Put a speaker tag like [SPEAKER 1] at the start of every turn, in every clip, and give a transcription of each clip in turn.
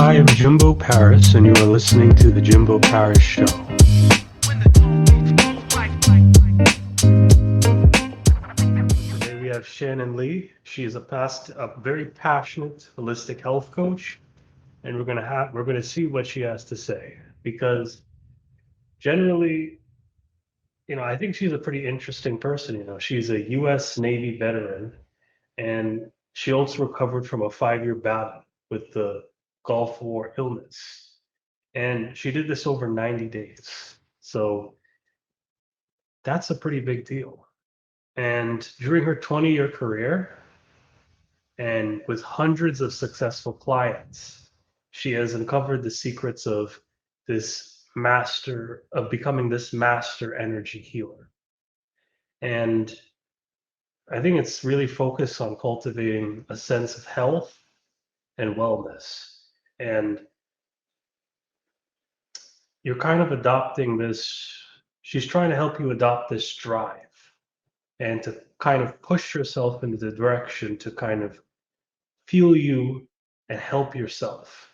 [SPEAKER 1] I am Jimbo Paris, and you are listening to The Jimbo Paris Show. Today we have Siannon Lee. She is a very passionate holistic health coach, and we're gonna see what she has to say. Because generally, I think she's a pretty interesting person. She's a U.S. Navy veteran, and she also recovered from a 5-year battle with the Gulf War illness. And she did this over 90 days. So that's a pretty big deal. And during her 20-year career and with hundreds of successful clients, she has uncovered the secrets of becoming this master energy healer. And I think it's really focused on cultivating a sense of health and wellness. And you're kind of adopting this, she's trying to help you adopt this drive and to kind of push yourself into the direction to kind of fuel you and help yourself.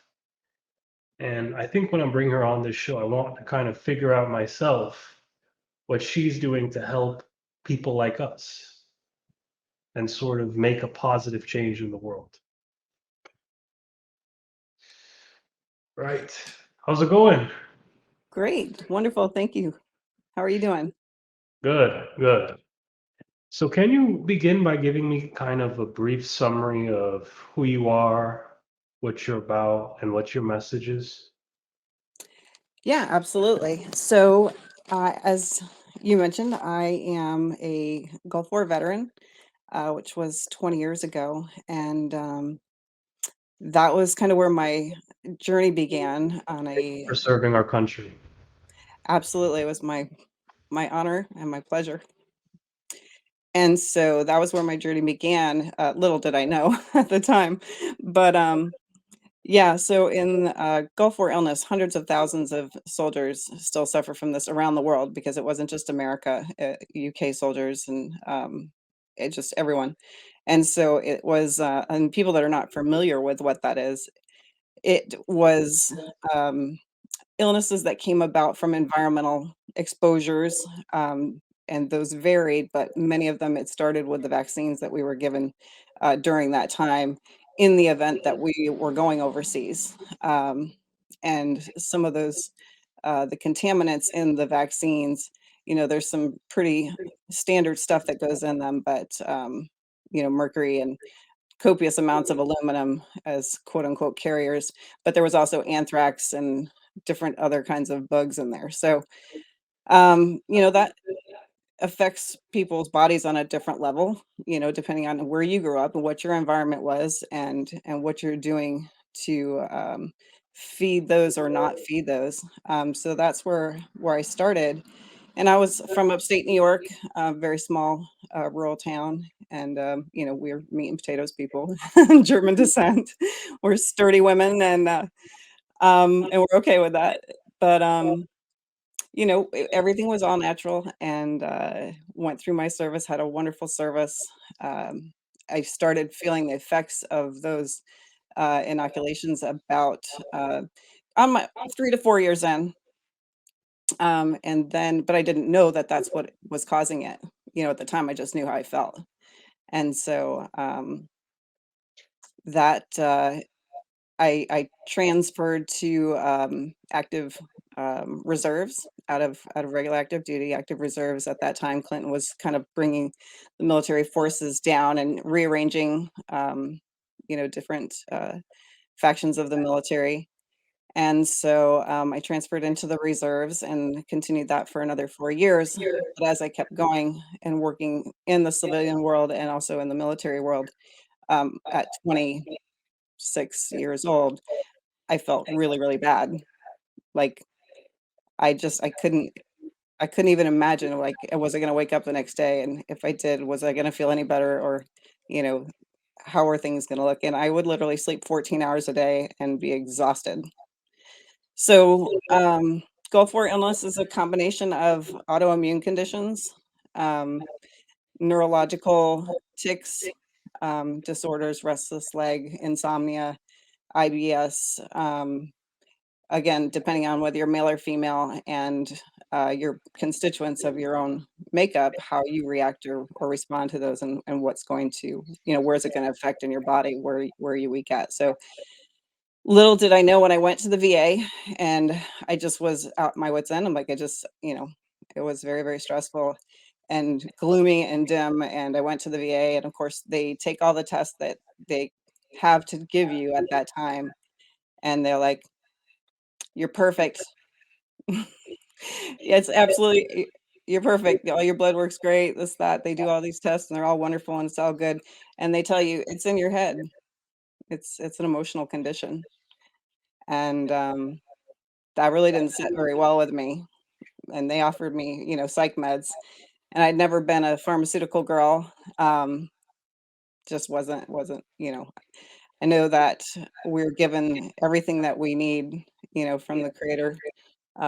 [SPEAKER 1] And I think when I'm bringing her on this show, I want to kind of figure out myself what she's doing to help people like us and sort of make a positive change in the world. Right. How's it going?
[SPEAKER 2] Great. Wonderful. Thank you. How are you doing?
[SPEAKER 1] Good, good. So, can you begin by giving me kind of a brief summary of who you are, what you're about, and what your message is?
[SPEAKER 2] Yeah, absolutely. So, as you mentioned, I am a Gulf War veteran, which was 20 years ago. And that was kind of where my journey began on
[SPEAKER 1] Thank you
[SPEAKER 2] a
[SPEAKER 1] for serving our country.
[SPEAKER 2] absolutely, it was my honor and my pleasure. And so that was where my journey began. Little did I know at the time. But yeah, so in Gulf War illness, hundreds of thousands of soldiers still suffer from this around the world because it wasn't just America, UK soldiers, and it just everyone. And so it was, and people that are not familiar with what that is, it was um, illnesses that came about from environmental exposures, and those varied, but many of them, it started with the vaccines that we were given during that time in the event that we were going overseas. And some of those, the contaminants in the vaccines, there's some pretty standard stuff that goes in them, but, mercury and copious amounts of aluminum as quote unquote carriers, but there was also anthrax and different other kinds of bugs in there. So, that affects people's bodies on a different level, depending on where you grew up and what your environment was and what you're doing to feed those or not feed those. So that's where I started. And I was from upstate New York, a very small rural town, and we're meat and potatoes people, German descent. We're sturdy women, and we're okay with that. But everything was all natural, and went through my service, had a wonderful service. I started feeling the effects of those inoculations about on my 3 to 4 years in. And then, but I didn't know that that's what was causing it. At the time, I just knew how I felt. And so that I transferred to active reserves out of regular active duty. Active reserves at that time, Clinton was kind of bringing the military forces down and rearranging, different factions of the military. And so I transferred into the reserves and continued that for another 4 years. But as I kept going and working in the civilian world and also in the military world, at 26 years old, I felt really, really bad. Like I couldn't even imagine, like, was I gonna wake up the next day? And if I did, was I gonna feel any better? Or, you know, how are things gonna look? And I would literally sleep 14 hours a day and be exhausted. So, Gulf War illness is a combination of autoimmune conditions, um, neurological tics, disorders, restless leg, insomnia, IBS, again, depending on whether you're male or female and your constituents of your own makeup, how you react or respond to those and what's going to, where is it going to affect in your body, where are you weak at. So little did I know when I went to the VA and I just was out my wits end. I'm like, it was very, very stressful and gloomy and dim. And I went to the VA, and of course, they take all the tests that they have to give you at that time. And they're like, you're perfect. It's absolutely, you're perfect. All your blood works great. This, that. They do all these tests and they're all wonderful and it's all good. And they tell you it's in your head. It's an emotional condition. And that really didn't sit very well with me, and they offered me, psych meds, and I'd never been a pharmaceutical girl, just wasn't, I know that we're given everything that we need, from the creator,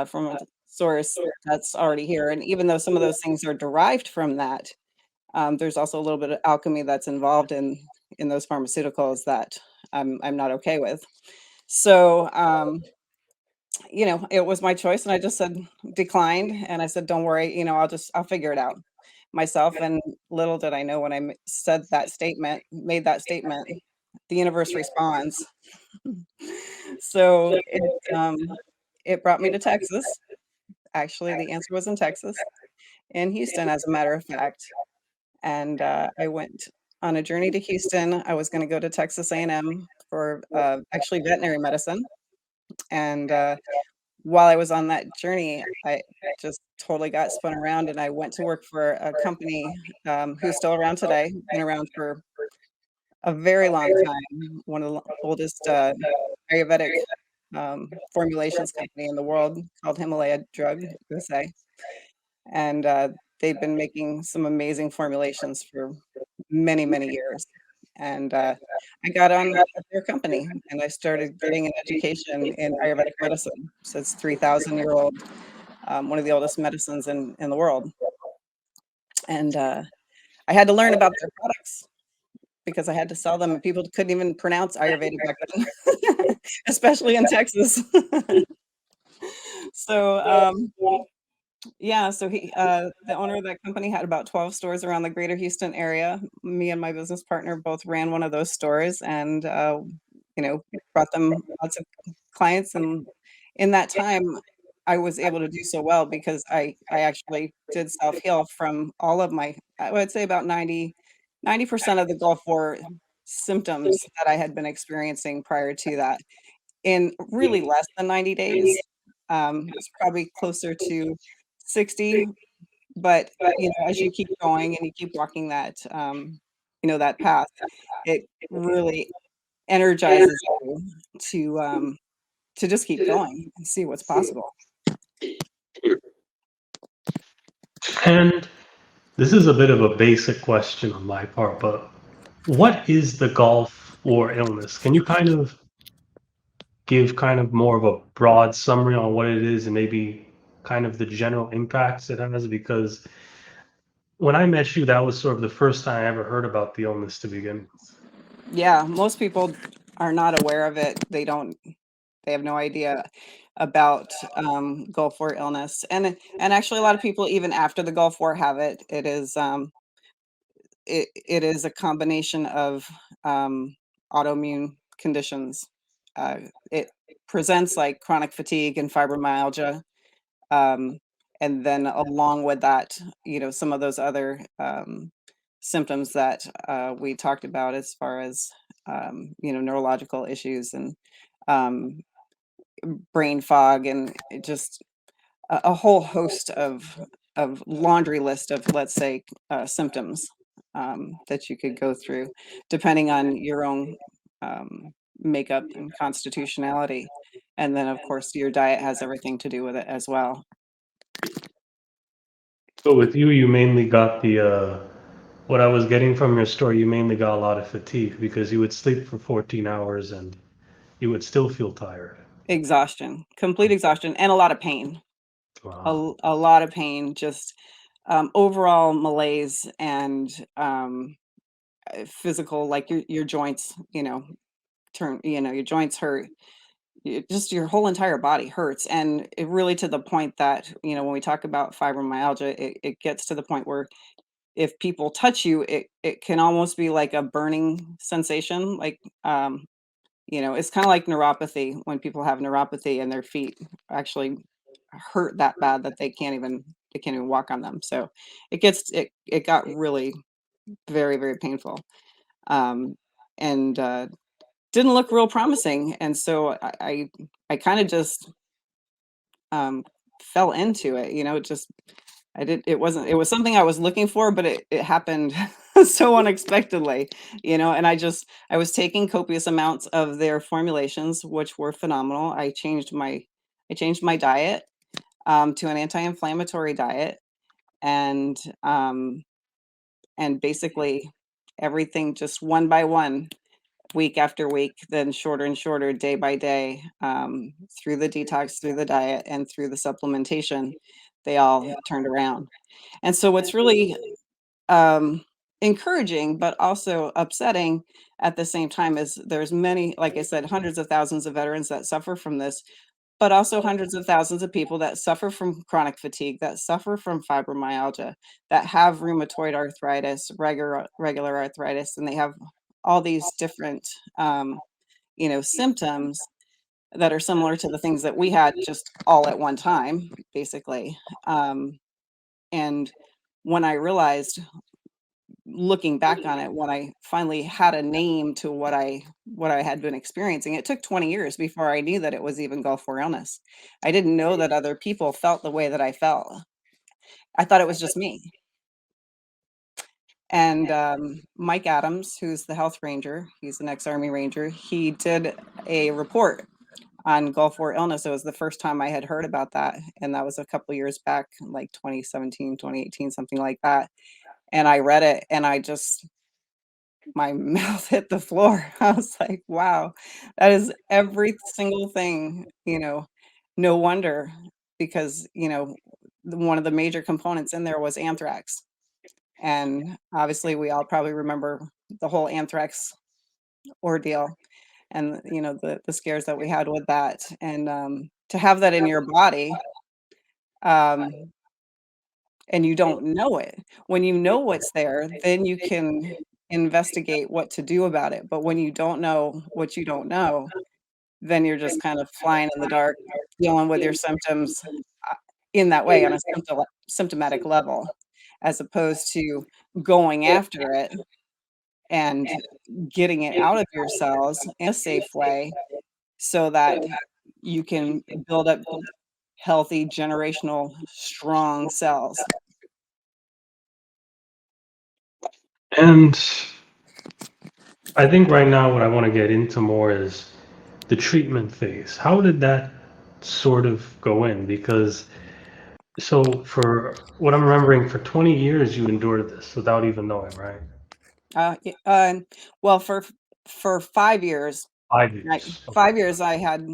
[SPEAKER 2] from a source that's already here, and even though some of those things are derived from that, there's also a little bit of alchemy that's involved in those pharmaceuticals that I'm not okay with. So, it was my choice and I just said declined and I said, don't worry, I'll figure it out myself. And little did I know when I made that statement, the universe responds. So it brought me to Texas. Actually, the answer was in Texas, in Houston, as a matter of fact. And I went on a journey to Houston. I was going to go to Texas A&M for actually veterinary medicine. And while I was on that journey, I just totally got spun around and I went to work for a company, who's still around today, been around for a very long time, one of the oldest, Ayurvedic, formulations company in the world called Himalaya Drug USA, and, they've been making some amazing formulations for many, many years, and, I got on at their company, and I started getting an education in Ayurvedic medicine. So it's 3,000-year-old, one of the oldest medicines in the world, and, I had to learn about their products because I had to sell them, and people couldn't even pronounce Ayurveda back then, especially in Texas. So, yeah, so the owner of that company had about 12 stores around the greater Houston area. Me and my business partner both ran one of those stores and, you know, brought them lots of clients, and in that time, I was able to do so well because I actually did self-heal from all of my, I would say about 90% of the Gulf War symptoms that I had been experiencing prior to that in really less than 90 days. It's probably closer to 60, but, as you keep going and you keep walking that, that path, it really energizes you to just keep going and see what's possible.
[SPEAKER 1] And this is a bit of a basic question on my part, but what is the Gulf War illness? Can you kind of give kind of more of a broad summary on what it is and maybe kind of the general impacts it has? Because when I met you, that was sort of the first time I ever heard about the illness to begin.
[SPEAKER 2] Yeah, most people are not aware of it. They have no idea about, Gulf War illness, and actually a lot of people even after the Gulf War have it. It is a combination of, autoimmune conditions. It presents like chronic fatigue and fibromyalgia, um, and then along with that, some of those other, symptoms that, we talked about as far as, neurological issues and, um, brain fog and it just a whole host of laundry list of, let's say, symptoms, that you could go through depending on your own, makeup and constitutionality, and then, of course, your diet has everything to do with it as well.
[SPEAKER 1] So with you, you mainly got what I was getting from your story, you mainly got a lot of fatigue because you would sleep for 14 hours and you would still feel tired.
[SPEAKER 2] Exhaustion, complete exhaustion, and a lot of pain.
[SPEAKER 1] Wow.
[SPEAKER 2] A lot of pain, just, overall malaise and, physical, like your joints, your joints hurt, just your whole entire body hurts. And it really to the point that, when we talk about fibromyalgia, it gets to the point where if people touch you, it can almost be like a burning sensation. Like, it's kind of like neuropathy when people have neuropathy and their feet actually hurt that bad that they can't even walk on them. So it got really very, very painful. Um, and didn't look real promising. And so I kind of just um, fell into it. It was something I was looking for, but it happened so unexpectedly, and I was taking copious amounts of their formulations, which were phenomenal. I changed my diet to an anti-inflammatory diet, and basically everything just one by one, week after week, then shorter and shorter, day by day, through the detox, through the diet, and through the supplementation, they all turned around. And so what's really um, encouraging, but also upsetting at the same time is there's many, like I said, hundreds of thousands of veterans that suffer from this, but also hundreds of thousands of people that suffer from chronic fatigue, that suffer from fibromyalgia, that have rheumatoid arthritis, regular arthritis, and they have all these different, um, symptoms that are similar to the things that we had just all at one time, basically. Um, and when I realized, looking back on it, when I finally had a name to what I had been experiencing, it took 20 years before I knew that it was even Gulf War illness. I didn't know that other people felt the way that I felt. I thought it was just me. And Mike Adams, who's the health ranger, he's an ex-Army Ranger, he did a report on Gulf War illness. It was the first time I had heard about that. And that was a couple years back, like 2017, 2018, something like that. And I read it and my mouth hit the floor. I was like, wow, that is every single thing, no wonder, because, one of the major components in there was anthrax. And obviously, we all probably remember the whole anthrax ordeal and, the scares that we had with that. And to have that in your body, um, and you don't know it. When you know what's there, then you can investigate what to do about it. But when you don't know what you don't know, then you're just kind of flying in the dark, dealing with your symptoms uh, in that way on a symptomatic level, as opposed to going after it and getting it out of your cells in a safe way so that you can build up healthy, generational, strong cells.
[SPEAKER 1] And I think right now what I want to get into more is the treatment phase. How did that sort of go in? Because so for what I'm remembering, for 20 years you endured this without even knowing, right?
[SPEAKER 2] Y well, for 5 years,
[SPEAKER 1] Five
[SPEAKER 2] right,
[SPEAKER 1] years. Okay.
[SPEAKER 2] 5 years I had,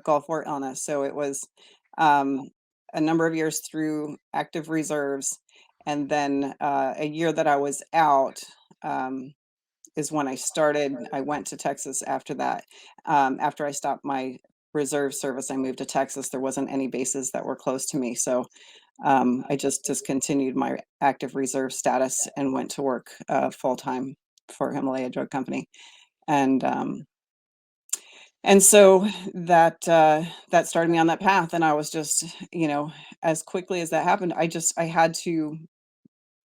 [SPEAKER 2] Gulf War illness, so it was, um, a number of years through active reserves, and then, a year that I was out, um, is when I went to Texas after that. After I stopped my reserve service, I moved to Texas. There wasn't any bases that were close to me, so I just discontinued my active reserve status and went to work full time for Himalaya Drug Company, and so that started me on that path. And I was just, as quickly as that happened, I had to.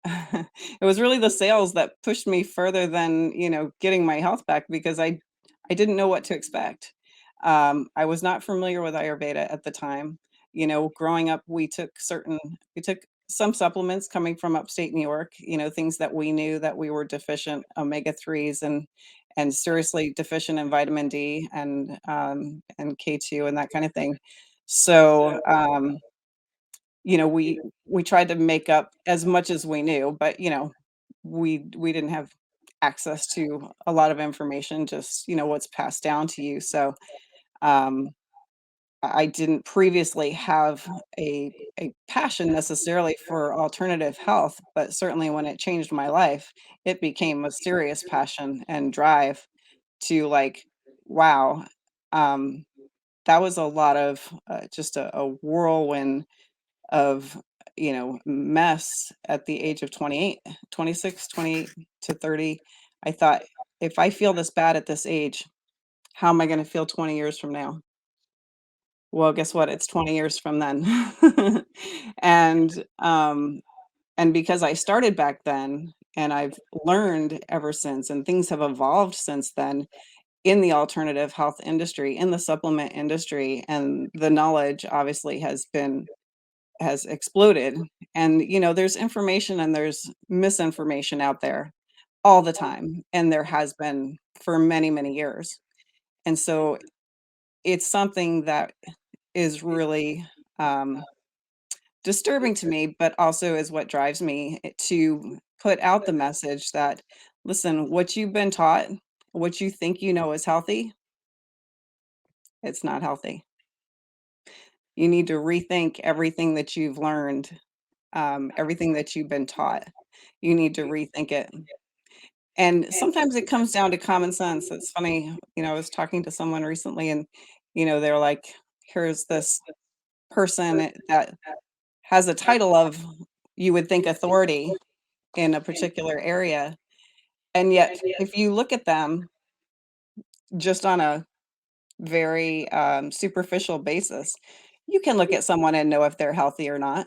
[SPEAKER 2] It was really the sales that pushed me further than, getting my health back, because I didn't know what to expect. I was not familiar with Ayurveda at the time. Growing up, we took some supplements coming from upstate New York, things that we knew that we were deficient omega-3s and seriously deficient in vitamin D and K2 and that kind of thing. So, we tried to make up as much as we knew, but, we didn't have access to a lot of information, just, what's passed down to you. So, um, I didn't previously have a passion necessarily for alternative health, but certainly when it changed my life, it became a serious passion and drive to, like, wow, um, that was a lot of, just a whirlwind of, mess at the age of 28, 26, 28 to 30. I thought, if I feel this bad at this age, how am I gonna feel 20 years from now? Well, guess what? It's 20 years from then. And, and because I started back then, and I've learned ever since, and things have evolved since then in the alternative health industry, in the supplement industry, and the knowledge obviously has exploded. And, there's information and there's misinformation out there all the time, and there has been for many, many years. And so it's something that is really, um, disturbing to me, but also is what drives me to put out the message that, listen, what you've been taught, what you think you know is healthy, it's not healthy. You need to rethink everything that you've learned, everything that you've been taught. You need to rethink it. And sometimes it comes down to common sense. It's funny, I was talking to someone recently and, they're like, here's this person that has a title of, you would think, authority in a particular area. And yet, if you look at them just on a very superficial basis, you can look at someone and know if they're healthy or not.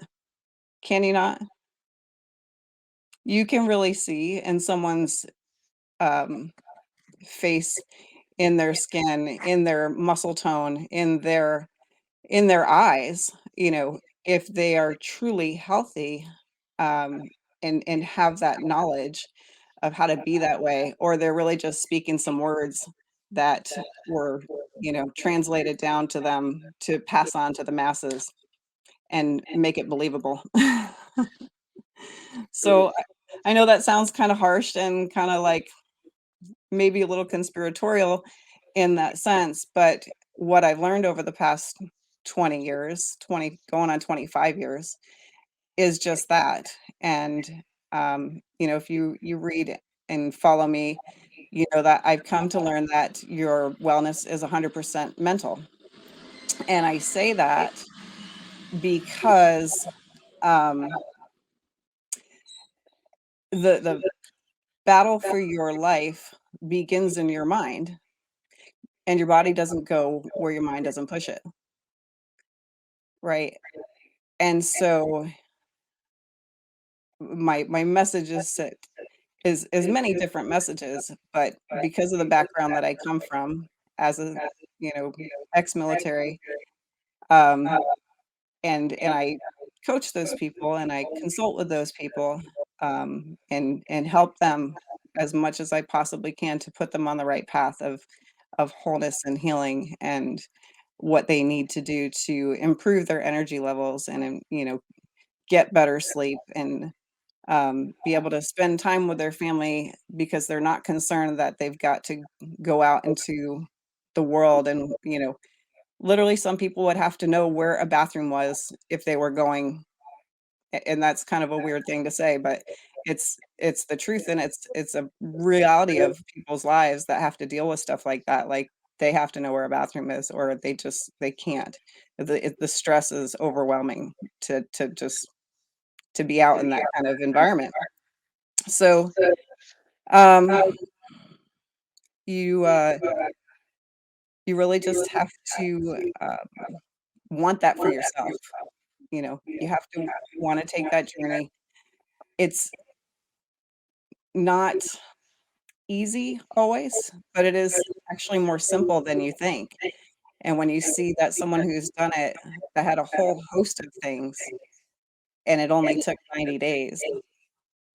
[SPEAKER 2] Can you not? You can really see in someone's um, face, in their skin, in their muscle tone, in their eyes, if they are truly healthy, um, and have that knowledge of how to be that way, or they're really just speaking some words that were, translated down to them to pass on to the masses and make it believable. So I know that sounds kind of harsh and kind of like maybe a little conspiratorial in that sense, but what I've learned over the past 20 years, 20 going on 25 years, is just that. And, if you read and follow me, you know that I've come to learn that your wellness is 100% mental. And I say that because, um, the battle for your life begins in your mind, and your body doesn't go where your mind doesn't push it, right? And so my message is many different messages, but because of the background that I come from as a, you know, ex-military, um, and I coach those people and I consult with those people, and help them as much as I possibly can to put them on the right path of wholeness and healing and what they need to do to improve their energy levels and, get better sleep and be able to spend time with their family because they're not concerned that they've got to go out into the world and, literally some people would have to know where a bathroom was if they were going, and that's kind of a weird thing to say, but it's the truth, and it's a reality of people's lives that have to deal with stuff like that. Like, they have to know where a bathroom is, or they can't. The stress is overwhelming to just to be out in that kind of environment. So, um, you, you really just have to, want that for yourself, you have to wanna take that journey. It's not easy always, but it is actually more simple than you think, and when you see that someone who's done it, that had a whole host of things, and it only took 90 days.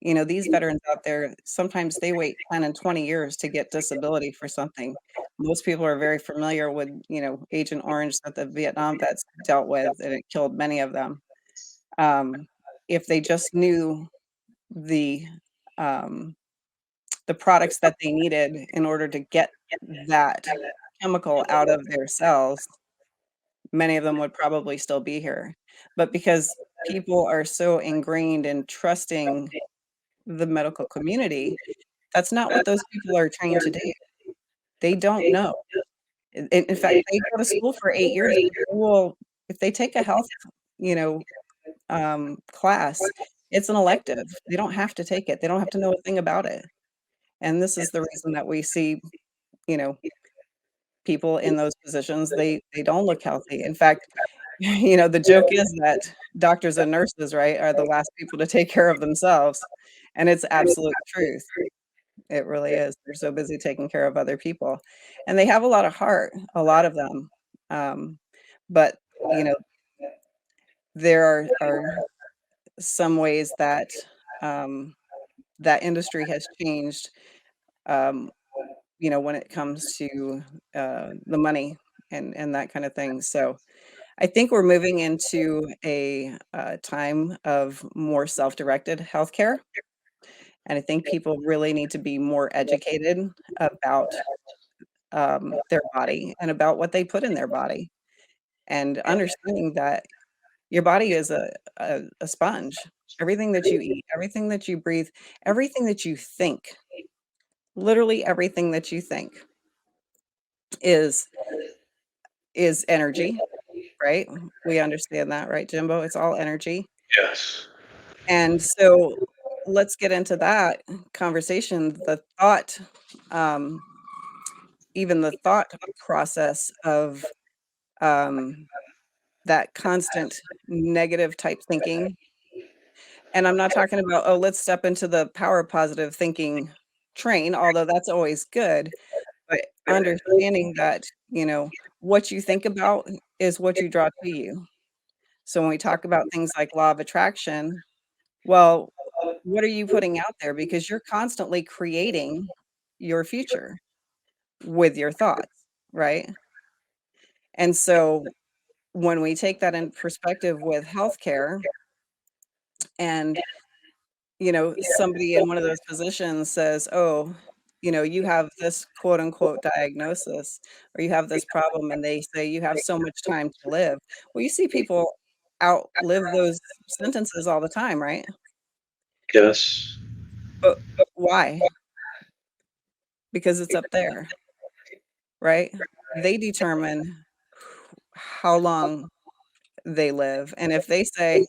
[SPEAKER 2] These veterans out there, sometimes they wait 10 and 20 years to get disability for something. Most people are very familiar with, Agent Orange that the Vietnam vets dealt with, and it killed many of them. Um, if they just knew the, um, the products that they needed in order to get that chemical out of their cells, many of them would probably still be here. But because people are so ingrained in trusting the medical community, that's not what those people are trained to do. They don't know. In fact, they go to school for 8 years, but they will if they take a health, you know, class, it's an elective. They don't have to take it. They don't have to know a thing about it. And this is the reason that we see, you know, people in those positions, they don't look healthy. In fact, the joke is that doctors and nurses, right, are the last people to take care of themselves, and it's absolute truth. It really is. They're so busy taking care of other people, and they have a lot of heart, a lot of them. Um, but, you know, there are some ways that, um, that industry has changed, um, when it comes to, the money and that kind of thing. So, I think we're moving into a, time of more self-directed healthcare, and I think people really need to be more educated about, their body and about what they put in their body, and understanding that your body is a sponge. Everything that you eat, everything that you breathe, everything that you think, literally everything that you think is is energy, right? We understand that, right, Jimbo? It's all energy.
[SPEAKER 1] Yes.
[SPEAKER 2] And so let's get into that conversation. Um, Even the thought process of um, that constant negative type thinking. And I'm not talking about, oh, let's step into the power positive thinking train, although that's always good, but understanding that, what you think about is what you draw to you. So when we talk about things like law of attraction, well, what are you putting out there? Because you're constantly creating your future with your thoughts, right? And so when we take that in perspective with healthcare and, somebody in one of those positions says, "Oh, you have this quote unquote diagnosis or you have this problem," and they say you have so much time to live. Well, you see people outlive those sentences all the time, right?
[SPEAKER 1] Yes.
[SPEAKER 2] But why? Because it's up there, right? They determine how long they live, and if they say,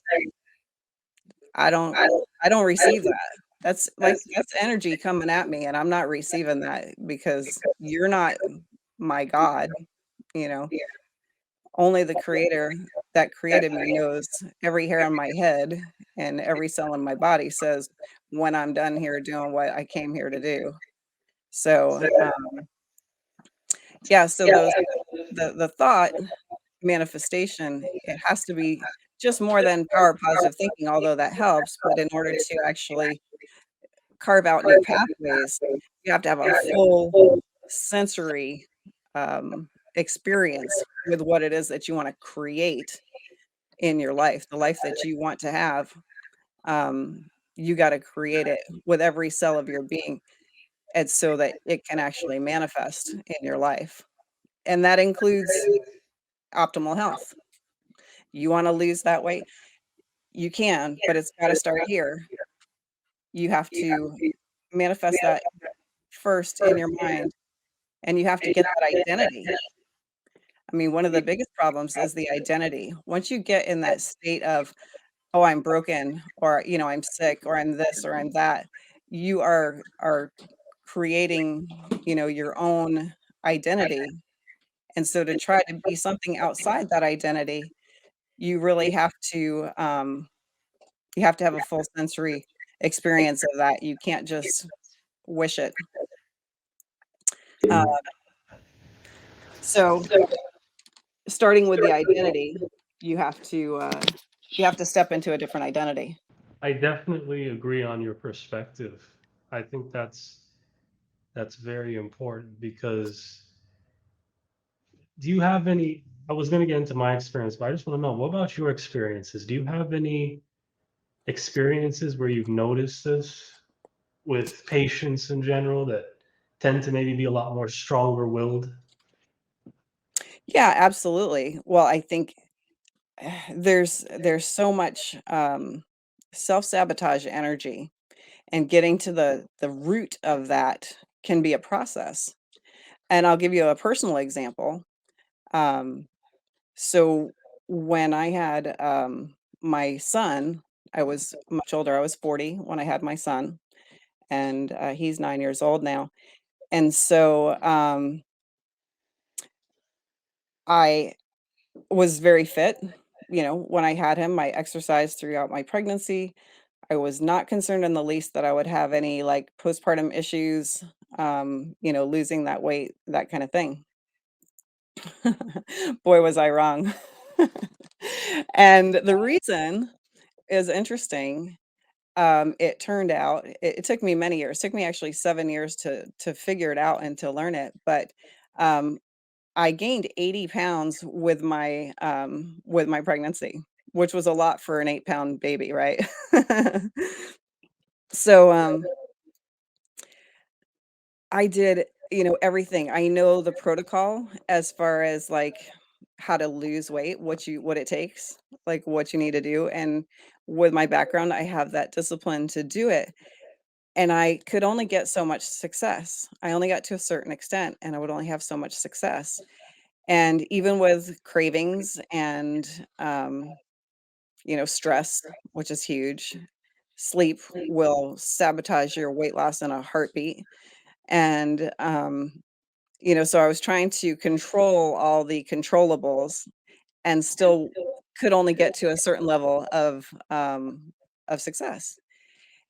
[SPEAKER 2] "I don't I don't receive that," that's energy coming at me, and I'm not receiving that because you're not my God, you know? Only the creator that created me knows every hair on my head and every cell in my body says when I'm done here doing what I came here to do. So, yeah, so the thought manifestation, it has to be just more than power positive thinking, although that helps, but in order to actually carve out new pathways, you have to have a full sensory, experience with what it is that you wanna create in your life, the life that you want to have. You gotta create it with every cell of your being, and so that it can actually manifest in your life, and that includes optimal health. You wanna lose that weight? You can, but it's gotta start here. You have to manifest that first in your mind, and you have to get that identity. I mean, one of the biggest problems is the identity. Once you get in that state of, "Oh, I'm broken," or, "I'm sick," or, "I'm this," or, "I'm that," you are creating, your own identity, and so to try to be something outside that identity, you really have to have a full sensory experience of that. You can't just wish it. Uh, so starting with the identity, you have to step into a different identity.
[SPEAKER 1] I definitely agree on your perspective. I think that's very important because do you have any I was going to get into my experience, but I just want to know what about your experiences? Do you have any experiences where you've noticed this with patients in general that tend to maybe be a lot more stronger willed?
[SPEAKER 2] Yeah, absolutely. Well, I think there's so much, self-sabotage energy, and getting to the root of that can be a process. And I'll give you a personal example. Um, so when I had my son, I was much older. I was 40 when I had my son, and he's 9 years old now. And so I was very fit. When I had him, I exercised throughout my pregnancy. I was not concerned in the least that I would have any like postpartum issues, losing that weight, that kind of thing. Boy, was I wrong. And the reason is interesting. It turned out it took me many years. It took me actually 7 years to figure it out and to learn it. But um, I gained 80 pounds with my pregnancy, which was a lot for an 8-pound baby, right? So I did, everything. I know the protocol as far as, like, how to lose weight, what it takes, like, what you need to do, and with my background, I have that discipline to do it, and I could only get so much success. I only got to a certain extent, and I would only have so much success, and even with cravings and, stress, which is huge, sleep will sabotage your weight loss in a heartbeat, and, so I was trying to control all the controllables and still could only get to a certain level of success.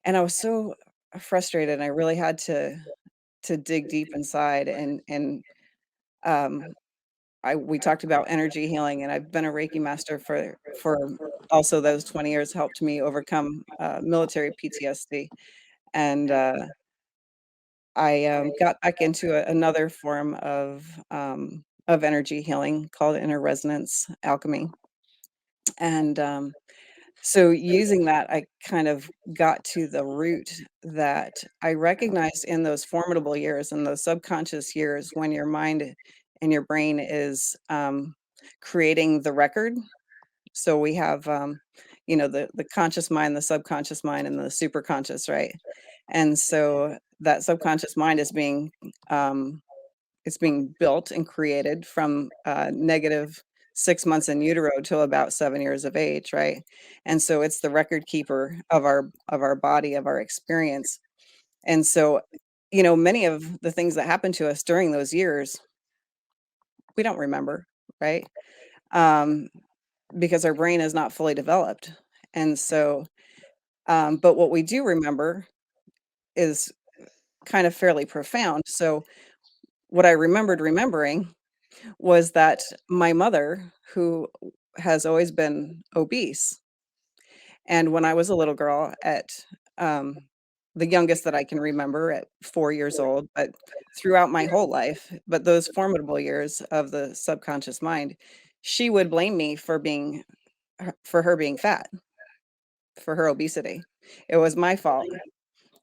[SPEAKER 2] And I was so frustrated, and I really had to dig deep inside and um we talked about energy healing, and I've been a Reiki master for also those 20 years helped me overcome military PTSD. And I got back into another form of energy healing called inner resonance alchemy. And so using that, I kind of got to the root that I recognized in those formidable years, in those subconscious years when your mind and your brain is creating the record. So we have, the conscious mind, the subconscious mind, and the superconscious, right? And so that subconscious mind is um, being built and created from negative 6 months in utero till about 7 years of age, right? And so it's the record keeper of our body, of our experience. And so, many of the things that happened to us during those years, we don't remember, right? Um, because our brain is not fully developed. And so, but what we do remember is kind of fairly profound. So, what I remembered remembering was that my mother, who has always been obese, and when I was a little girl um, the youngest that I can remember at 4 years old, but throughout my whole life, but those formidable years of the subconscious mind, she would blame me for her being fat, for her obesity. It was my fault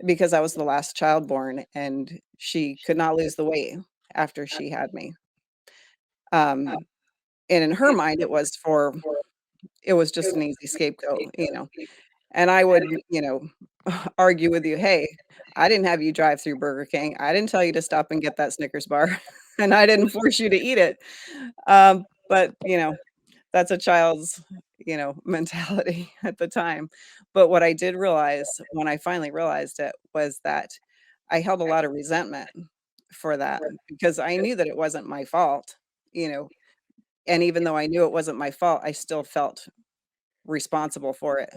[SPEAKER 2] because I was the last child born, and she could not lose the weight after she had me. Um, and in her mind, it was just an easy scapegoat. And I would, argue with you, "Hey, I didn't have you drive through Burger King. I didn't tell you to stop and get that Snickers bar, and I didn't force you to eat it." But, that's a child's, mentality at the time. But what I did realize when I finally realized it was that I held a lot of resentment for that because I knew that it wasn't my fault, you know, and even though I knew it wasn't my fault, I still felt responsible for it.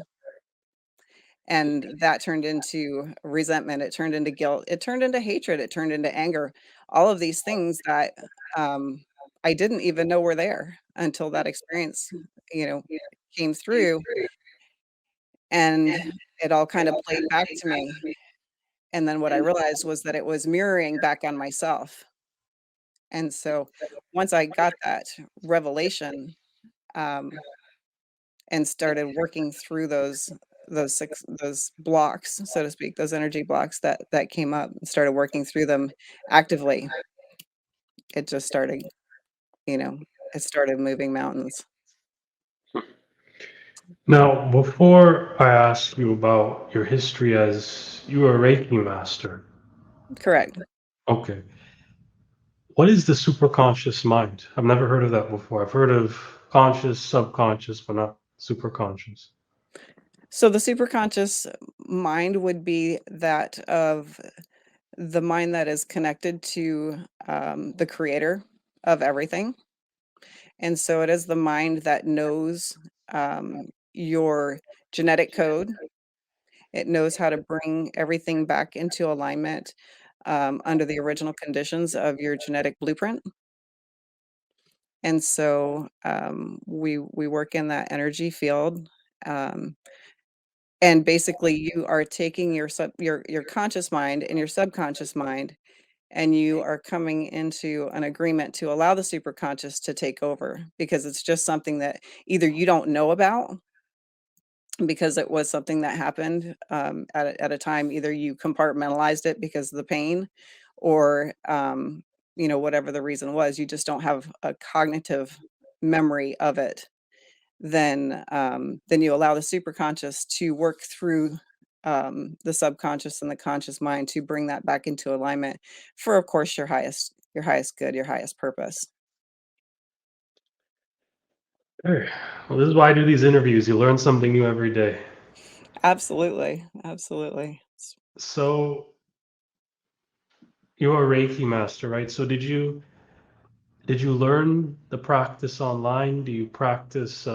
[SPEAKER 2] And that turned into resentment, it turned into guilt, it turned into hatred, it turned into anger, all of these things that, um, I didn't even know were there until that experience, you know, came through, and it all kind of played back to me, and then what I realized was that it was mirroring back on myself, and so once I got that revelation, um, and started working through those blocks, so to speak, those energy blocks that came up, and started working through them actively. It just started, you know, it started moving mountains.
[SPEAKER 1] Now, before I ask you about your history as you were a Reiki master,
[SPEAKER 2] Correct.
[SPEAKER 1] okay, What is the superconscious mind? I've never heard of that before. I've heard of conscious, subconscious, but not superconscious.
[SPEAKER 2] So the superconscious mind would be that of the mind that is connected to the creator of everything. And so it is the mind that knows your genetic code. It knows how to bring everything back into alignment under the original conditions of your genetic blueprint. And so we work in that energy field. Um, and basically you are taking your conscious mind and your subconscious mind, and you are coming into an agreement to allow the superconscious to take over, because it's just something that either you don't know about because it was something that happened at a time, either you compartmentalized it because of the pain, or whatever the reason was, you just don't have a cognitive memory of it. Then you allow the superconscious to work through the subconscious and the conscious mind to bring that back into alignment for, of course, your highest good, your highest purpose.
[SPEAKER 1] Hey, well, this is why I do these interviews. You learn something new every day.
[SPEAKER 2] Absolutely, absolutely.
[SPEAKER 1] So you're a Reiki master, right? So did you learn the practice online? Do you practice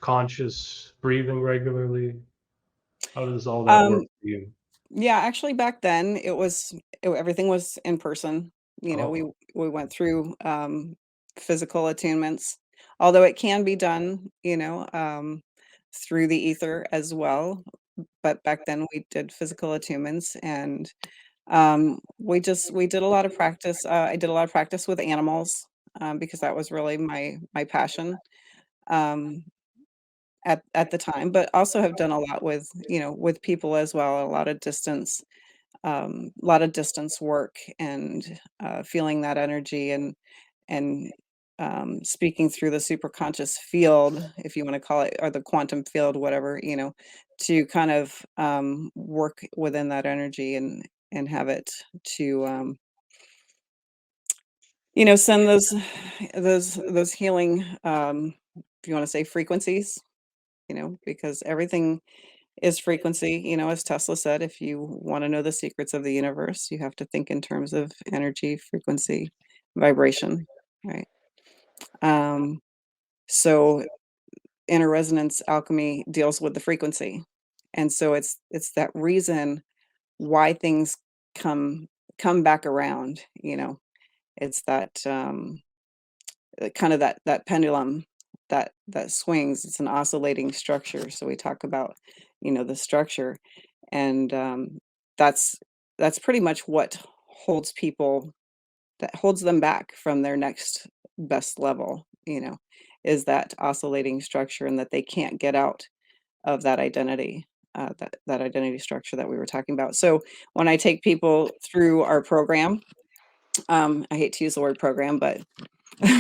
[SPEAKER 1] conscious breathing regularly? How does all that work
[SPEAKER 2] Um,
[SPEAKER 1] for you?
[SPEAKER 2] yeah, actually, back then everything was in person. We
[SPEAKER 1] Oh,
[SPEAKER 2] we went through physical attunements, although it can be done, through the ether as well. But back then we did physical attunements, and we did a lot of practice. I did a lot of practice with animals because that was really my passion um, at the time. But also have done a lot with with people as well. A lot of distance work, and feeling that energy, and speaking through the superconscious field, if you want to call it, or the quantum field, whatever, to kind of work within that energy, and have it to send those healing, if you want to say, frequencies, because everything is frequency. As Tesla said, if you want to know the secrets of the universe, you have to think in terms of energy, frequency, vibration, right? Um, so inner resonance alchemy deals with the frequency. And so it's that reason why things come come back around. It's that kind of that pendulum that swings. It's an oscillating structure. So we talk about, the structure, and that's that's pretty much what holds people that holds them back from their next best level, is that oscillating structure, and that they can't get out of that identity, that identity structure that we were talking about. So when I take people through our program, I hate to use the word program, but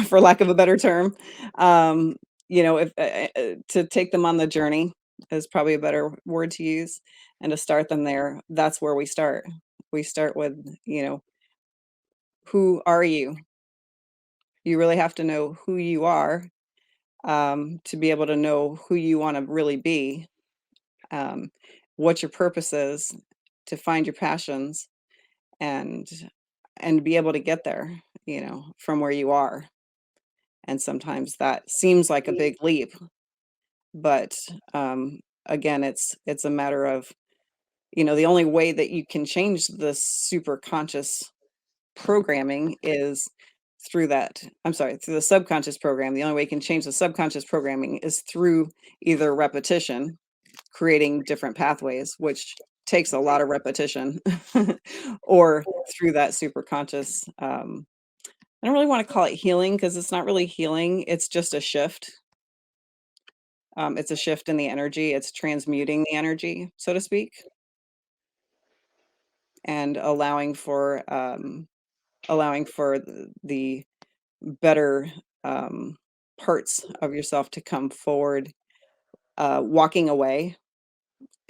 [SPEAKER 2] for lack of a better term, um, if to take them on the journey is probably a better word to use, and to start them there, that's where we start. We start with, who are you? You really have to know who you are, to be able to know who you want to really be, um, what your purpose is, to find your passions, and be able to get there, from where you are. And sometimes that seems like a big leap, but again, it's a matter of, the only way that you can change the super conscious programming is through that. I'm sorry, through the subconscious program. The only way you can change the subconscious programming is through either repetition, creating different pathways, which takes a lot of repetition, or through that super conscious. I don't really want to call it healing, because it's not really healing. It's just a shift. It's a shift in the energy. It's transmuting the energy, so to speak, and allowing for the better parts of yourself to come forward, walking away,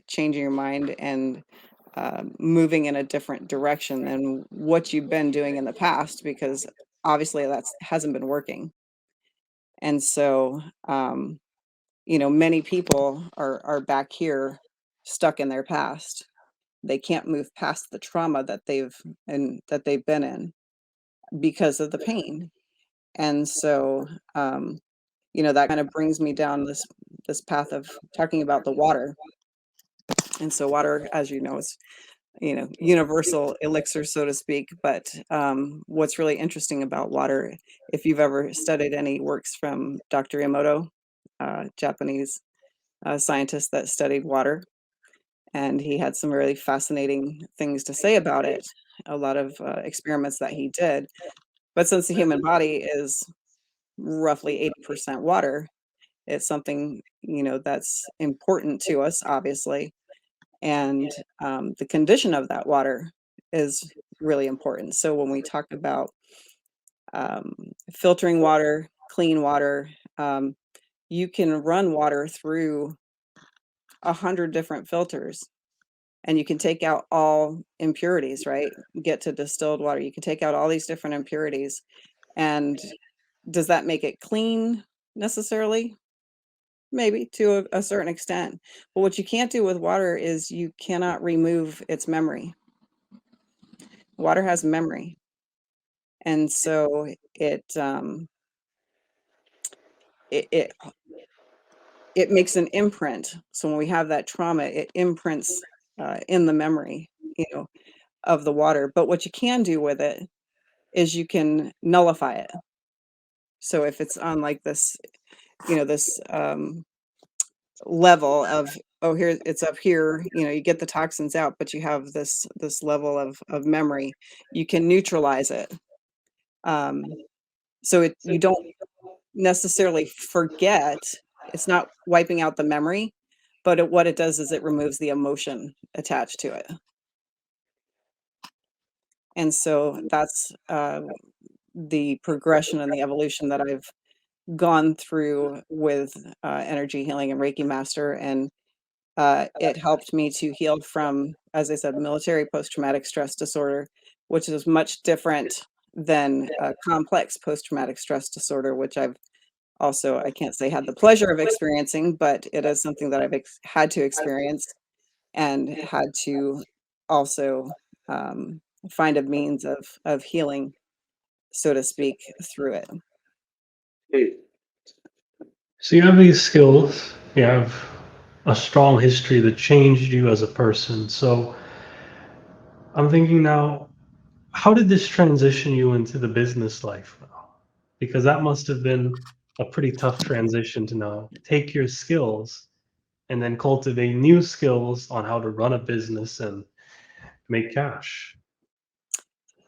[SPEAKER 2] changing your mind, and moving in a different direction than what you've been doing in the past, because obviously that's hasn't been working. And so, many people are back here stuck in their past. They can't move past the trauma that they've been in because of the pain. And so, that kind of brings me down this path of talking about the water. And so water, as you know, is universal elixir, so to speak. But what's really interesting about water, if you've ever studied any works from Dr. Emoto, Japanese scientist that studied water, and he had some really fascinating things to say about it, a lot of experiments that he did. But since the human body is roughly 80% water, it's something, that's important to us, obviously. And the condition of that water is really important. So when we talk about um, filtering water, clean water, um, you can run water through 100 different filters, and you can take out all impurities, right? Get to distilled water. You can take out all these different impurities. And does that make it clean necessarily? Maybe to a certain extent. But what you can't do with water is you cannot remove its memory. Water has memory. And so it it makes an imprint. So when we have that trauma, it imprints in the memory, of the water. But what you can do with it is you can nullify it. So if it's on like this level of, oh, here it's up here, you get the toxins out, but you have this level of memory, you can neutralize it. Um, so you don't necessarily forget. It's not wiping out the memory, but what it does is it removes the emotion attached to it. And so that's the progression and the evolution that I've gone through with energy healing and Reiki Master. And it helped me to heal from, as I said, military post-traumatic stress disorder, which is much different than complex post-traumatic stress disorder, which I can't say had the pleasure of experiencing, but it is something that I've had to experience and had to also find a means of healing, so to speak, through it.
[SPEAKER 1] So you have these skills, you have a strong history that changed you as a person. So I'm thinking now, how did this transition you into the business life now? Because that must have been a pretty tough transition to now take your skills and then cultivate new skills on how to run a business and make cash.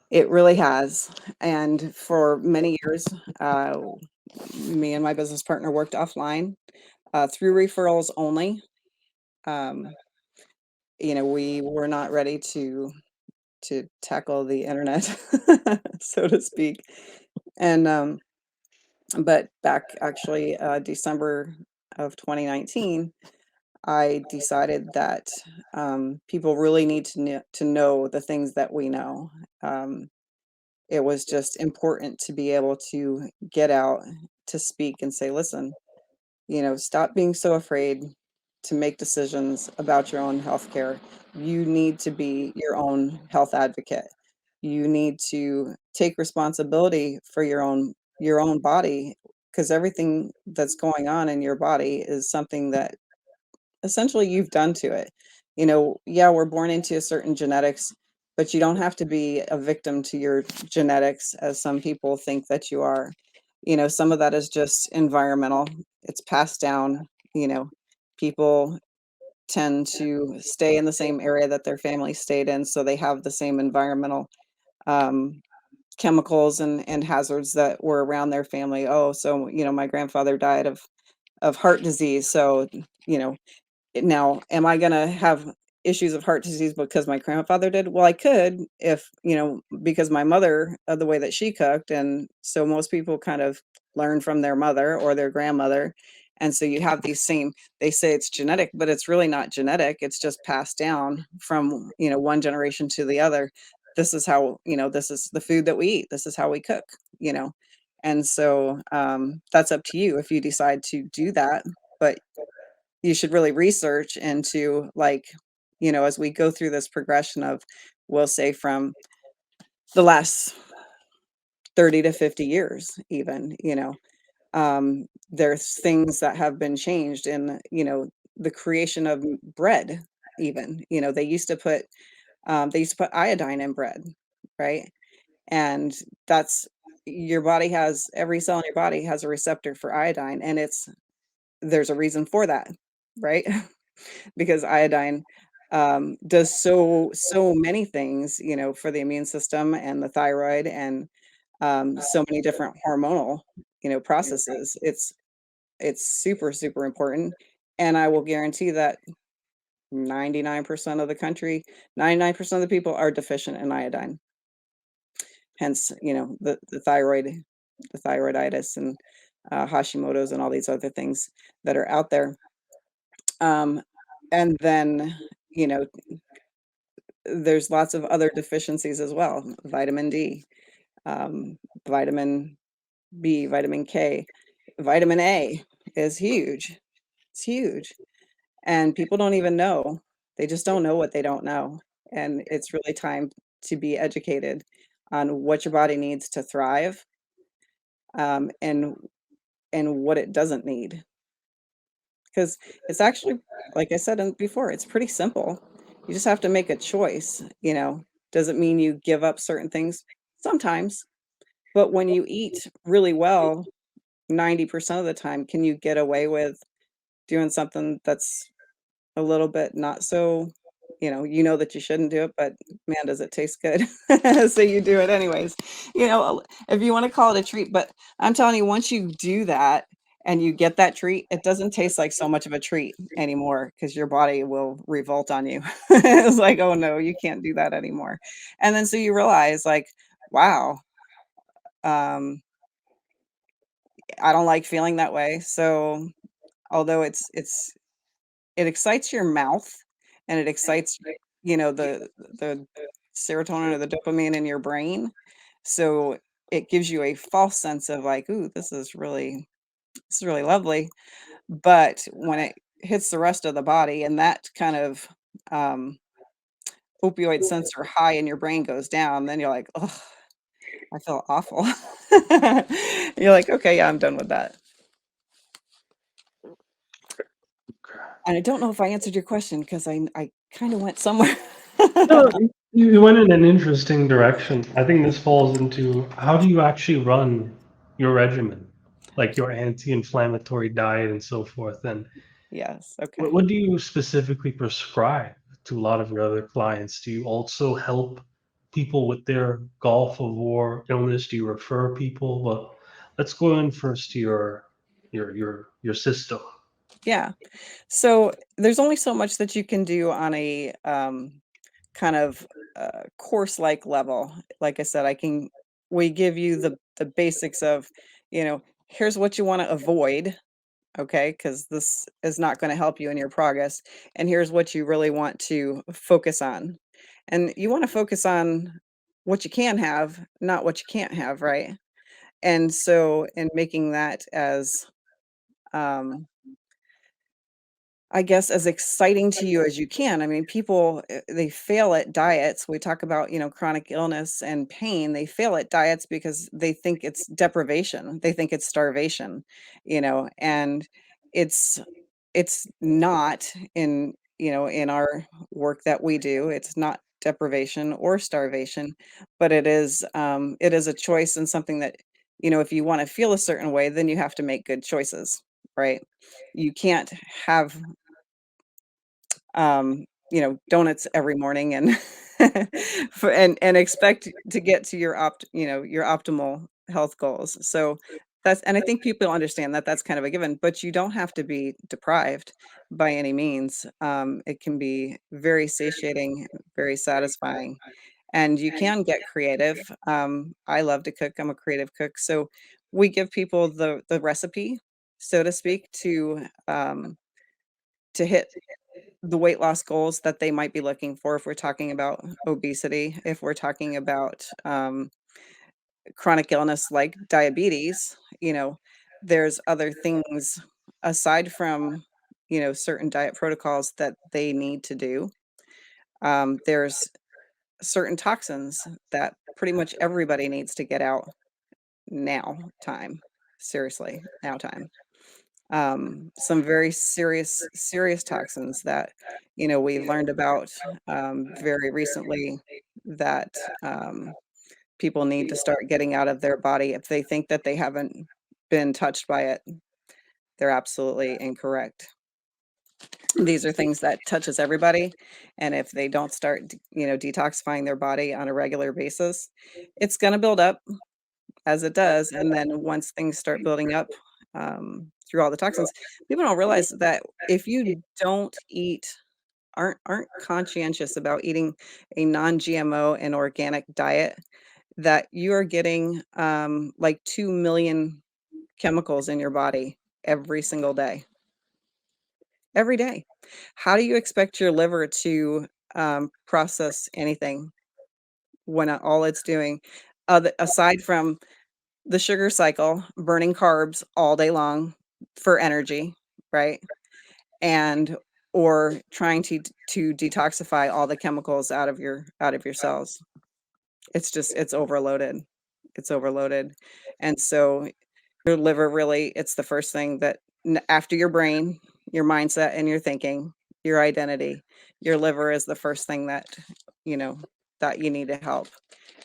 [SPEAKER 2] It really has. And for many years, me and my business partner worked offline through referrals only. Um, we were not ready to tackle the internet, so to speak. And but back actually December of 2019, I decided that people really need to know the things that we know. Um, it was just important to be able to get out to speak and say, listen, stop being so afraid to make decisions about your own health care. You need to be your own health advocate. You need to take responsibility for your own body, because everything that's going on in your body is something that essentially you've done to it. Yeah, we're born into a certain genetics, but you don't have to be a victim to your genetics as some people think that you are. Some of that is just environmental. It's passed down. People tend to stay in the same area that their family stayed in, so they have the same environmental um, chemicals and hazards that were around their family. Oh, so my grandfather died of heart disease, so you know now, am I gonna have issues of heart disease because my grandfather did? Well, I could if, because my mother, the way that she cooked, and so most people kind of learn from their mother or their grandmother, And so you have these same, they say it's genetic, but it's really not genetic. It's just passed down from, one generation to the other. This is how, this is the food that we eat. This is how we cook, you know. And so that's up to you if you decide to do that. But you should really research into, like, as we go through this progression of, we'll say, from the last 30 to 50 years, even, there's things that have been changed in, the creation of bread, even, they used to put iodine in bread, right? And that's, your body has, every cell in your body has a receptor for iodine, and there's a reason for that, right? Because iodine does so many things, for the immune system and the thyroid, and so many different hormonal, processes. It's super, super important. And I will guarantee that 99% of the country, 99% of the people are deficient in iodine. Hence, the thyroiditis, and Hashimoto's, and all these other things that are out there. Um, and then, you know, there's lots of other deficiencies as well. Vitamin D, um, vitamin B, vitamin K, vitamin A is huge. It's huge. And people don't even know. They just don't know what they don't know. And it's really time to be educated on what your body needs to thrive, and what it doesn't need. Because it's actually, like I said before, it's pretty simple. You just have to make a choice. Does it mean you give up certain things? Sometimes. But when you eat really well, 90% of the time, can you get away with doing something that's a little bit not so, that you shouldn't do it, but man, does it taste good. So you do it anyways. If you wanna call it a treat, but I'm telling you, once you do that and you get that treat, it doesn't taste like so much of a treat anymore, because your body will revolt on you. It's like, "Oh, no, you can't do that anymore." And then so you realize, like, "Wow, um, I don't like feeling that way." So, although it excites your mouth, and it excites, the serotonin or the dopamine in your brain. So it gives you a false sense of, like, "Ooh, this is really lovely." But when it hits the rest of the body, and that kind of, um, opioid sensor high in your brain goes down, then you're like, "Oh, I feel awful." You're like, "Okay, yeah, I'm done with that." And I don't know if I answered your question, because I kinda went somewhere.
[SPEAKER 1] No, you went in an interesting direction. I think this falls into how do you actually run your regimen, like your anti-inflammatory diet and so forth. And
[SPEAKER 2] Yes,
[SPEAKER 1] what,
[SPEAKER 2] okay.
[SPEAKER 1] what do you specifically prescribe to a lot of your other clients? Do you also help people with their Gulf of War illness? Do you refer people? Well, let's go in first to your system.
[SPEAKER 2] Yeah. So, there's only so much that you can do on a, kind of, course-like level. Like I said, we give you the basics of, here's what you wanna avoid, okay, because this is not gonna help you in your progress, and here's what you really want to focus on. And you wanna focus on what you can have, not what you can't have, right? And so, in making that as, um I guess, as exciting to you as you can. I mean, people, they fail at diets. We talk about, chronic illness and pain. They fail at diets because they think it's deprivation. They think it's starvation, and it's it's not in our work that we do. It's not deprivation or starvation, but it is a choice, and something that, if you want to feel a certain way, then you have to make good choices, right? You can't have donuts every morning, and and expect to get to your optimal health goals. So and I think people understand that that's kind of a given, but you don't have to be deprived by any means. It can be very satiating, very satisfying, and you can get creative. I love to cook. I'm a creative cook, so we give people the recipe, so to speak, to hit the weight loss goals that they might be looking for if we're talking about obesity, if we're talking about, chronic illness like diabetes, there's other things aside from, certain diet protocols that they need to do. There's certain toxins that pretty much everybody needs to get out now time. Seriously, now time. Some very serious toxins that, we learned about, very recently that, people need to start getting out of their body. If they think that they haven't been touched by it, they're absolutely incorrect. These are things that touches everybody, and if they don't start, detoxifying their body on a regular basis, it's gonna build up as it does, and then once things start building up, through all the toxins, people don't realize that if you don't eat aren't conscientious about eating a non-GMO and organic diet, that you are getting, like 2,000,000 chemicals in your body every single day. Every day. How do you expect your liver to, process anything when, all it's doing, aside from the sugar cycle, burning carbs all day long for energy, right? And or trying to detoxify all the chemicals out of your cells. It's overloaded. It's overloaded. And so your liver really it's the first thing that after your brain, your mindset and your thinking, your identity, your liver is the first thing that, you know, that you need to help.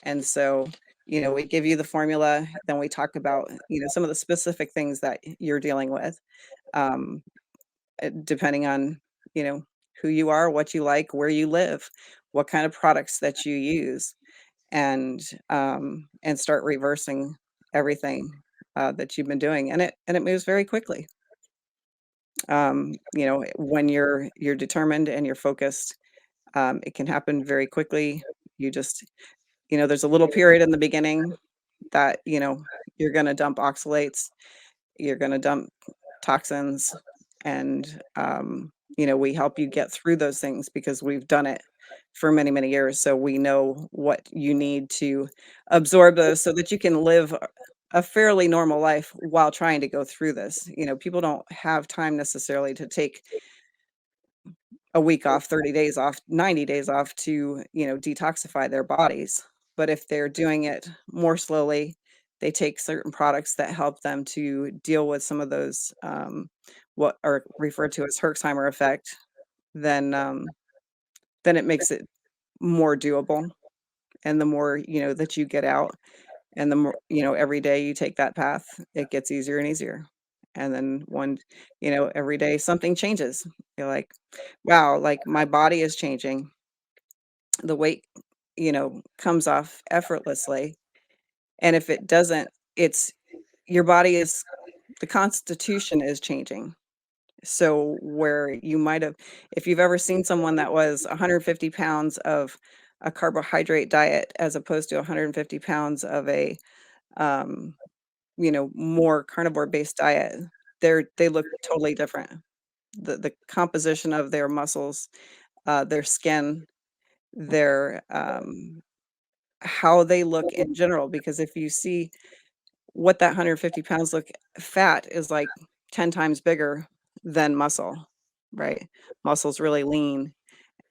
[SPEAKER 2] And so, we give you the formula, then we talk about, some of the specific things that you're dealing with. Um, depending on, you know, who you are, what you like, where you live, what kind of products that you use and start reversing everything, that you've been doing, and it moves very quickly. When you're determined and you're focused, it can happen very quickly. You just there's a little period in the beginning that, you're gonna dump oxalates, you're gonna dump toxins, and, we help you get through those things because we've done it for many, many years, so we know what you need to absorb those so that you can live a fairly normal life while trying to go through this. People don't have time necessarily to take a week off, 30 days off, 90 days off to, detoxify their bodies. But if they're doing it more slowly, they take certain products that help them to deal with some of those, what are referred to as Herxheimer effect, then, then it makes it more doable. And the more, that you get out and the more, every day you take that path, it gets easier and easier. And then every day something changes. You're like, wow, like my body is changing. The weight, comes off effortlessly. And if it doesn't, it's your body is the constitution is changing. So where you might have, if you've ever seen someone that was 150 pounds of a carbohydrate diet as opposed to 150 pounds of a um, more carnivore-based diet, they look totally different. The composition of their muscles, their skin, their, how they look in general, because if you see what that 150 pounds look fat is like 10 times bigger than muscle, right? Muscle's really lean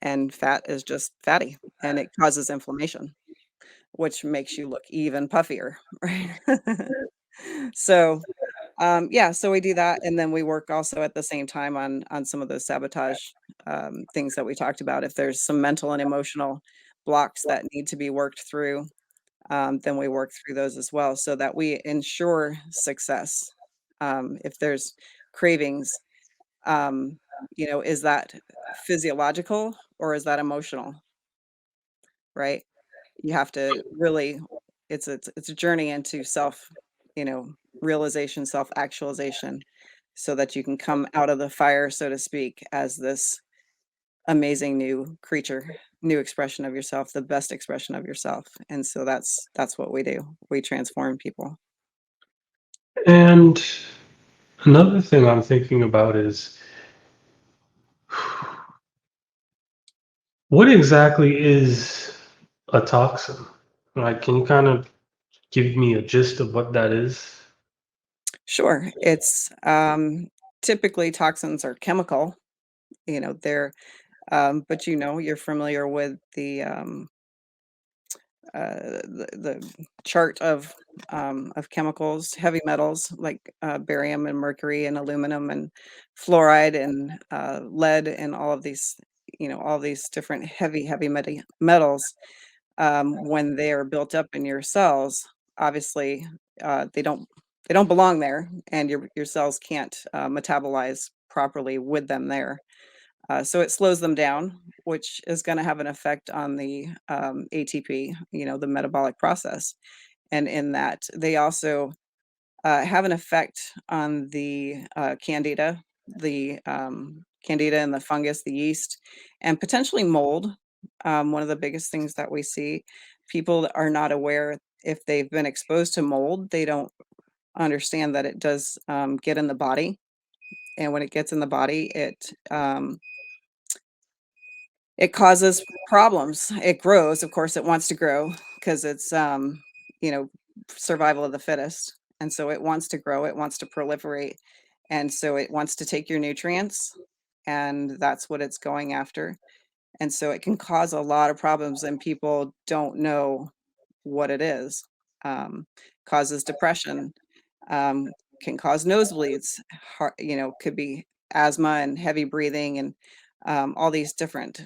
[SPEAKER 2] and fat is just fatty, and it causes inflammation, which makes you look even puffier, right? So yeah, so we do that, and then we work also at the same time on some of those sabotage, things that we talked about. If there's some mental and emotional blocks that need to be worked through, then we work through those as well so that we ensure success. If there's cravings, um, is that physiological or is that emotional, right? You have to really it's a journey into self, you know, realization, self-actualization, so that you can come out of the fire, so to speak, as this amazing new creature, new expression of yourself, the best expression of yourself. And so that's what we do. We transform people.
[SPEAKER 1] And Another thing I'm thinking about is what exactly is a toxin? Like, can you kind of give me a gist of what that is?
[SPEAKER 2] Sure, it's, typically toxins are chemical, they're, but, you're familiar with the chart of chemicals, heavy metals like, barium and mercury and aluminum and fluoride and, lead and all of these, all these different heavy metals, when they are built up in your cells, obviously, they don't belong there, and your cells can't, metabolize properly with them there. So it slows them down, which is gonna have an effect on the, ATP, the metabolic process, and in that, they also, have an effect on the, candida and the fungus, the yeast, and potentially mold. One of the biggest things that we see, people are not aware if they've been exposed to mold, they don't understand that it does, get in the body, and when it gets in the body, it causes problems. It grows, of course, it wants to grow because it's, you know, survival of the fittest, and so it wants to grow, it wants to proliferate, and so it wants to take your nutrients, and that's what it's going after, and so it can cause a lot of problems, and people don't know what it is. Causes depression, um, can cause nosebleeds, could be asthma and heavy breathing and, all these different,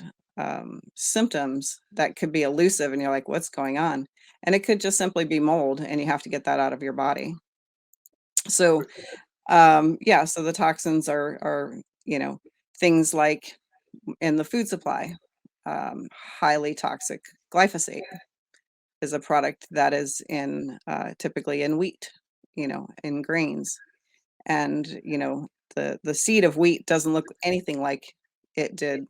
[SPEAKER 2] symptoms that could be elusive, and you're like, "What's going on?" And it could just simply be mold, and you have to get that out of your body. So, yeah, so the toxins are, things like in the food supply, highly toxic glyphosate is a product that is in, typically in wheat, in grains. And, the seed of wheat doesn't look anything like it did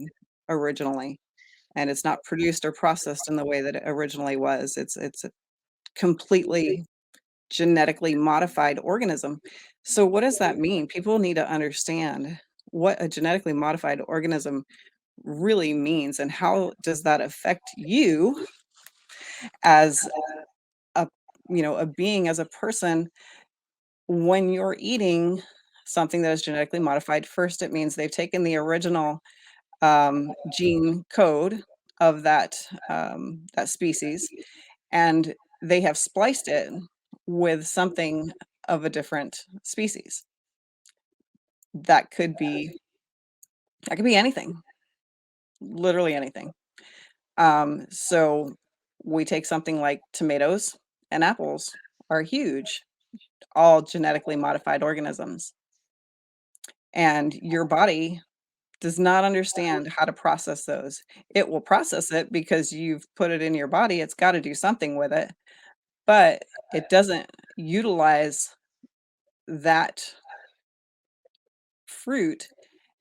[SPEAKER 2] originally, and it's not produced or processed in the way that it originally was. It's a completely genetically modified organism. So what does that mean? People need to understand what a genetically modified organism really means and how does that affect you as a a being, as a person, when you're eating something that is genetically modified. First, it means they've taken the original, gene code of that species, and they have spliced it with something of a different species. That could be that could be anything, literally anything. So we take something like tomatoes and apples are huge, all genetically modified organisms, and your body does not understand how to process those. It will process it because you've put it in your body, it's gotta do something with it, but it doesn't utilize that fruit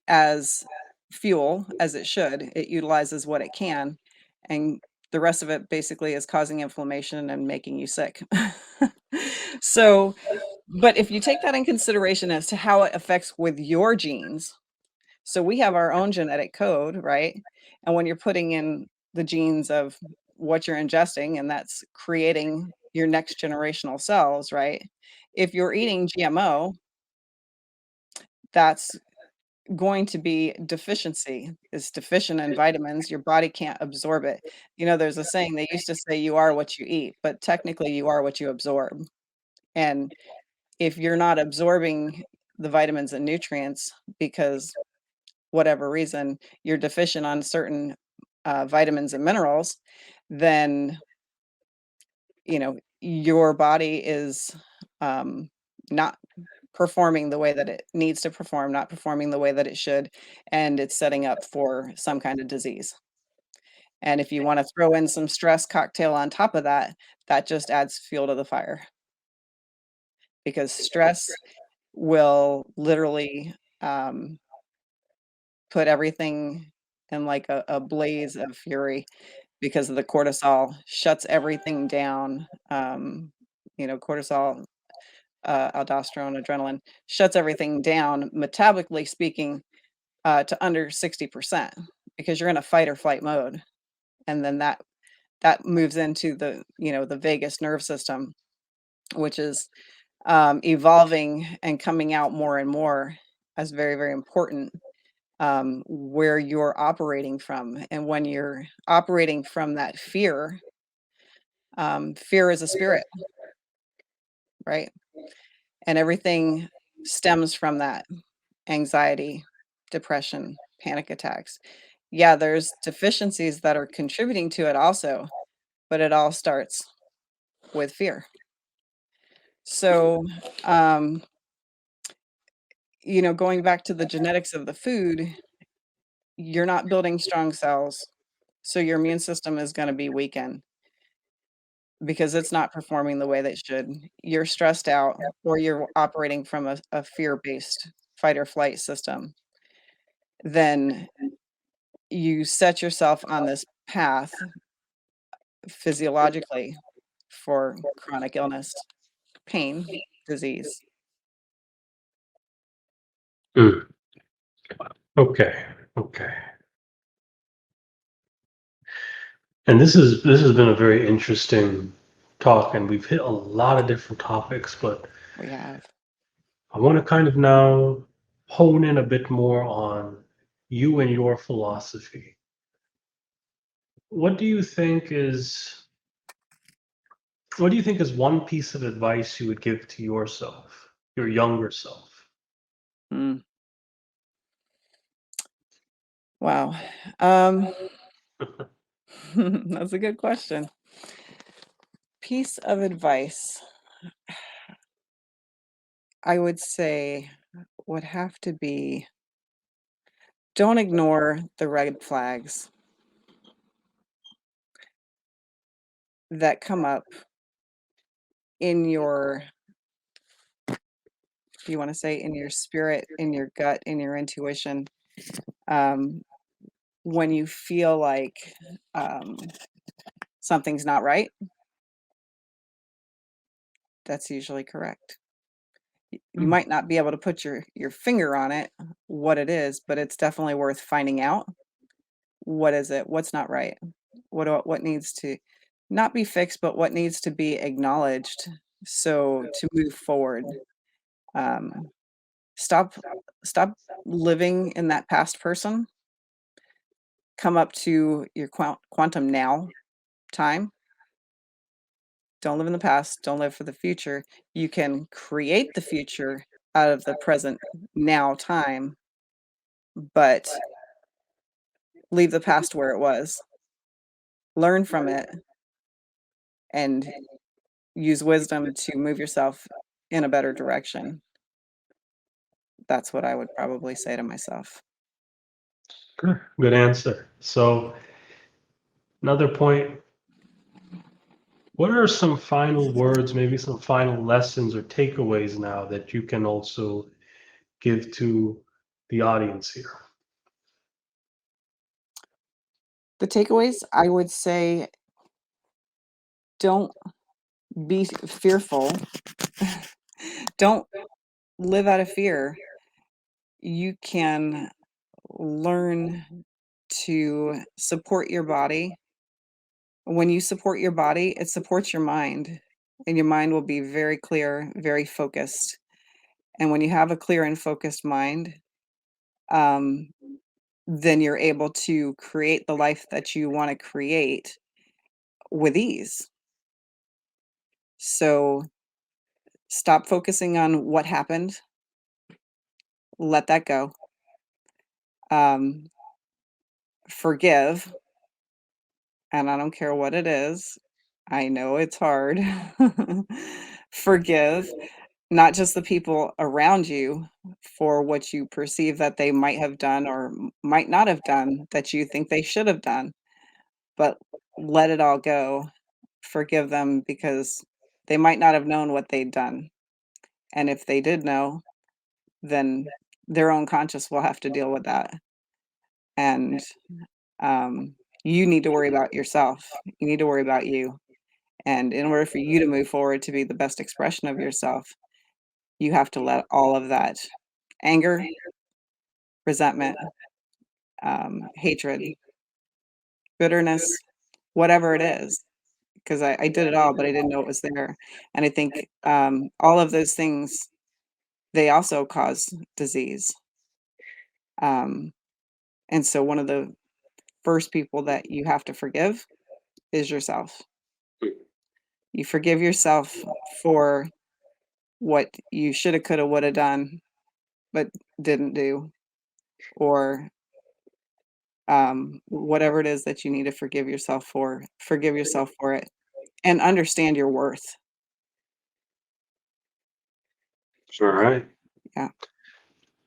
[SPEAKER 2] as fuel as it should. It utilizes what it can, and the rest of it basically is causing inflammation and making you sick. So, but if you take that in consideration as to how it affects with your genes, so we have our own genetic code, right? And when you're putting in the genes of what you're ingesting, and that's creating your next generational cells, right? If you're eating GMO, that's going to be deficiency. It's deficient in vitamins. Your body can't absorb it. There's a saying they used to say, you are what you eat, but technically you are what you absorb. And if you're not absorbing the vitamins and nutrients because whatever reason, you're deficient on certain, vitamins and minerals, then, your body is, not performing the way that it needs to perform, not performing the way that it should, and it's setting up for some kind of disease. And if you wanna throw in some stress cocktail on top of that, that just adds fuel to the fire because stress will literally, put everything in like a blaze of fury because of the cortisol shuts everything down. Cortisol aldosterone, adrenaline, shuts everything down, metabolically speaking, to under 60% because you're in a fight or flight mode. And then that moves into the, the vagus nerve system, which is evolving and coming out more and more as very, very important, where you're operating from. And when you're operating from that fear, fear is a spirit, right? And everything stems from that anxiety, depression, panic attacks. Yeah, there's deficiencies that are contributing to it also, but it all starts with fear. So, um, going back to the genetics of the food, you're not building strong cells, so your immune system is going to be weakened because it's not performing the way that it should. You're stressed out or you're operating from a fear-based fight or flight system. Then you set yourself on this path physiologically for chronic illness, pain, disease.
[SPEAKER 1] Mm. Okay. Okay. And this has been a very interesting talk, and we've hit a lot of different topics, but
[SPEAKER 2] We have.
[SPEAKER 1] I want to kind of now hone in a bit more on you and your philosophy. What do you think is what do you think is one piece of advice you would give to yourself, your younger self?
[SPEAKER 2] Mm, wow. Um, that's a good question. Piece of advice I would say would have to be don't ignore the red flags that come up in your, if you want to say, in your spirit, in your gut, in your intuition. Um, when you feel like um, something's not right, that's usually correct. You
[SPEAKER 1] Mm.
[SPEAKER 2] might not be able to put your finger on it, what it is, but it's definitely worth finding out. What is it? What's not right? What needs to not be fixed, but what needs to be acknowledged so to move forward. Um, stop stop living in that past person. Come up to your quantum now time. Don't live in the past. Don't live for the future. You can create the future out of the present now time, but leave the past where it was. Learn from it and use wisdom to move yourself in a better direction. That's what I would probably say to myself.
[SPEAKER 1] Good answer. So, another point, what are some final words, maybe some final lessons or takeaways now that you can also give to the audience here?
[SPEAKER 2] The takeaways, I would say, don't be fearful. Don't live out of fear. You can learn to support your body. When you support your body, it supports your mind, and your mind will be very clear, very focused. And when you have a clear and focused mind, um, then you're able to create the life that you want to create with ease. So stop focusing on what happened, let that go. Um, forgive, and I don't care what it is. I know it's hard. Forgive, not just the people around you for what you perceive that they might have done or might not have done that you think they should have done, but let it all go. Forgive them because they might not have known what they'd done. And if they did know, then their own conscience will have to deal with that. And um, you need to worry about yourself. You need to worry about you. And in order for you to move forward to be the best expression of yourself, You have to let all of that anger, resentment, hatred, bitterness, whatever it is, because I did it all, but I didn't know it was there. And I think all of those things, they also cause disease. Um, and so one of the first people that you have to forgive is yourself. You forgive yourself for what you shoulda, coulda, woulda done, but didn't do, or whatever it is that you need to forgive yourself for it, and understand your worth.
[SPEAKER 1] All right.
[SPEAKER 2] Yeah.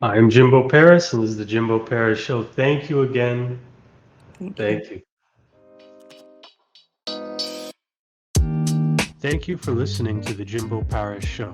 [SPEAKER 1] I'm Jimbo Paris, and this is the Jimbo Paris Show. Thank you again.
[SPEAKER 2] Thank you.
[SPEAKER 1] Thank you. Thank you for listening to the Jimbo Paris Show.